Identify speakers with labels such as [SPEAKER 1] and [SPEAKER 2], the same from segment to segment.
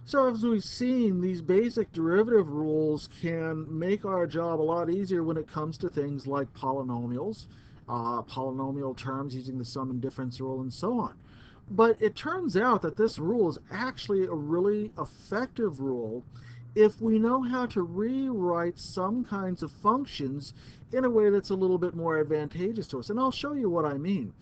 [SPEAKER 1] So as we've seen, these basic derivative rules can make our job a lot easier when it comes to things like polynomials, polynomial terms using the sum and difference rule, and so on. But it turns out that this rule is actually a really effective rule if we know how to rewrite some kinds of functions in a way that's a little bit more advantageous to us. And I'll show you what I mean.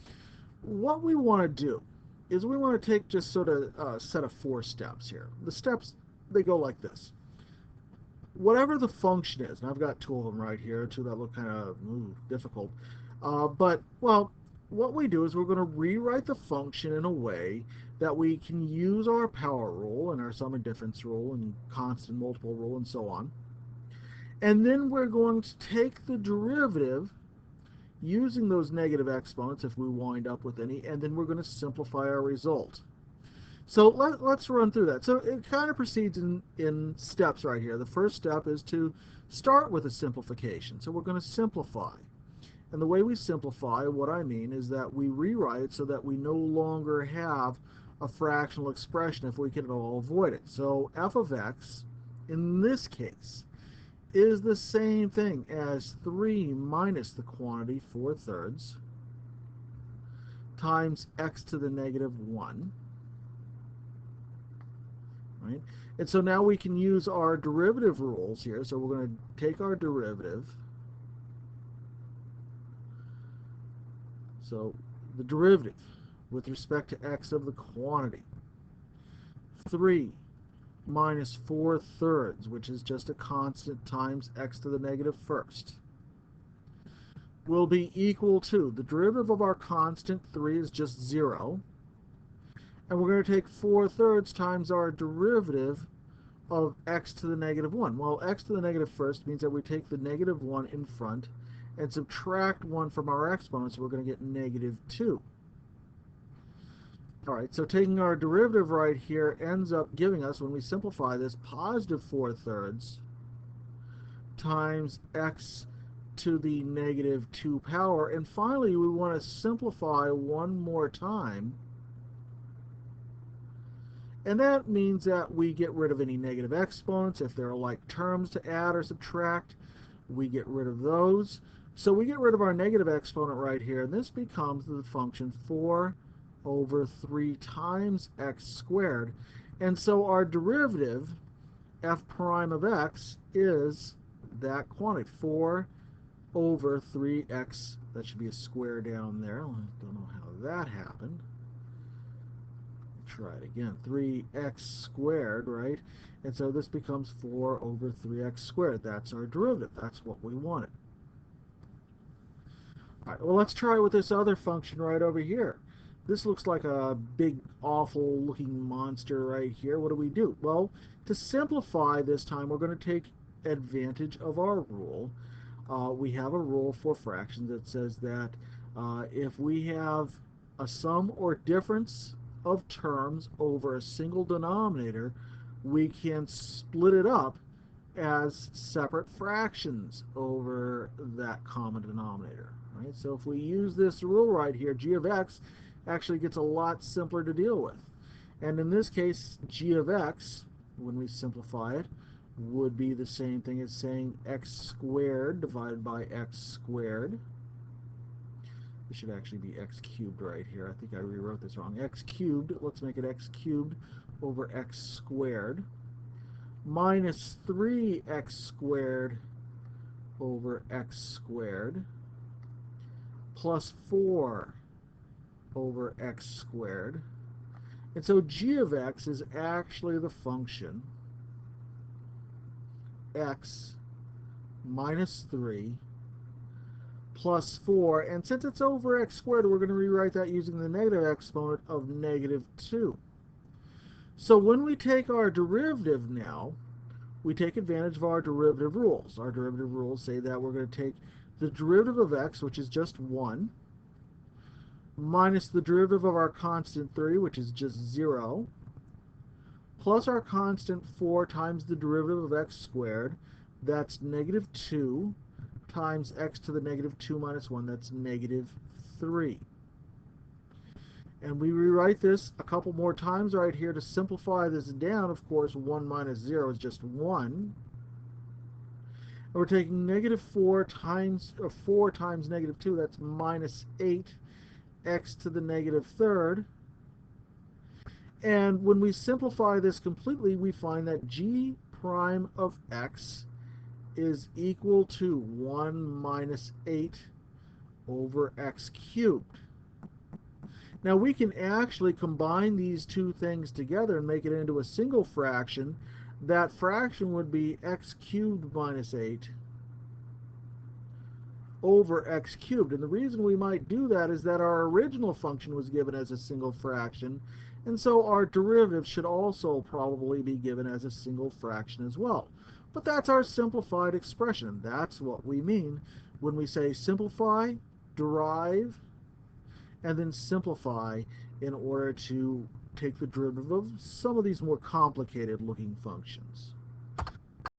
[SPEAKER 1] What we want to do is we want to take just sort of a set of 4 steps here. The steps, they go like this. Whatever the function is, and I've got 2 of them right here, 2 that look kind of difficult, but, well, what we do is we're going to rewrite the function in a way that we can use our power rule and our sum and difference rule and constant multiple rule and so on. And then we're going to take the derivative using those negative exponents if we wind up with any, and then we're going to simplify our result. So let's run through that. So it kind of proceeds in steps right here. The first step is to start with a simplification. So we're going to simplify. And the way we simplify, what I mean is that we rewrite it so that we no longer have a fractional expression if we can at all avoid it. So f of x, in this case, is the same thing as 3 minus the quantity 4/3 times x to the negative 1. Right? And so now we can use our derivative rules here. So we're going to take our derivative. So the derivative with respect to x of the quantity, 3 minus 4/3, which is just a constant, times x to the negative first, will be equal to, the derivative of our constant 3 is just 0, and we're going to take 4/3 times our derivative of x to the negative 1. Well, x to the negative first means that we take the negative 1 in front and subtract 1 from our exponent, so we're going to get negative 2. All right, so taking our derivative right here ends up giving us, when we simplify this, positive 4/3 times x to the negative 2 power. And finally, we want to simplify one more time. And that means that we get rid of any negative exponents. If there are like terms to add or subtract, we get rid of those. So we get rid of our negative exponent right here, and this becomes the function 4 over 3 times x squared. And so our derivative, f prime of x, is that quantity, 4 over 3x. That should be a square down there. I don't know how that happened. Try it again. 3x squared, right? And so this becomes 4 over 3x squared. That's our derivative. That's what we wanted. All right, well, let's try with this other function right over here. This looks like a big, awful looking monster right here. What do? Well, to simplify this time, we're going to take advantage of our rule. We have a rule for fractions that says that if we have a sum or difference of terms over a single denominator, we can split it up as separate fractions over that common denominator. Right? So if we use this rule right here, g of x actually gets a lot simpler to deal with. And in this case, g of x, when we simplify it, would be the same thing as saying x squared divided by x squared. It should actually be x cubed right here. I think I rewrote this wrong. X cubed, let's make it x cubed over x squared, minus 3x squared over x squared, plus 4 over x squared. And so g of x is actually the function x minus 3 plus 4, and since it's over x squared, we're going to rewrite that using the negative exponent of negative 2. So when we take our derivative now, we take advantage of our derivative rules. Our derivative rules say that we're going to take the derivative of x, which is just 1, minus the derivative of our constant 3, which is just 0, plus our constant 4 times the derivative of x squared, that's negative 2, times x to the negative 2 minus 1, that's negative 3. And we rewrite this a couple more times right here to simplify this down. Of course, 1 minus 0 is just 1. And we're taking negative 4 times, 4 times negative 2, that's minus 8, x to the negative third. And when we simplify this completely, we find that g prime of x is equal to 1 minus 8 over x cubed. Now we can actually combine these two things together and make it into a single fraction. That fraction would be x cubed minus 8 over x cubed. And the reason we might do that is that our original function was given as a single fraction, and so our derivative should also probably be given as a single fraction as well. But that's our simplified expression. That's what we mean when we say simplify, derive, and then simplify in order to take the derivative of some of these more complicated looking functions.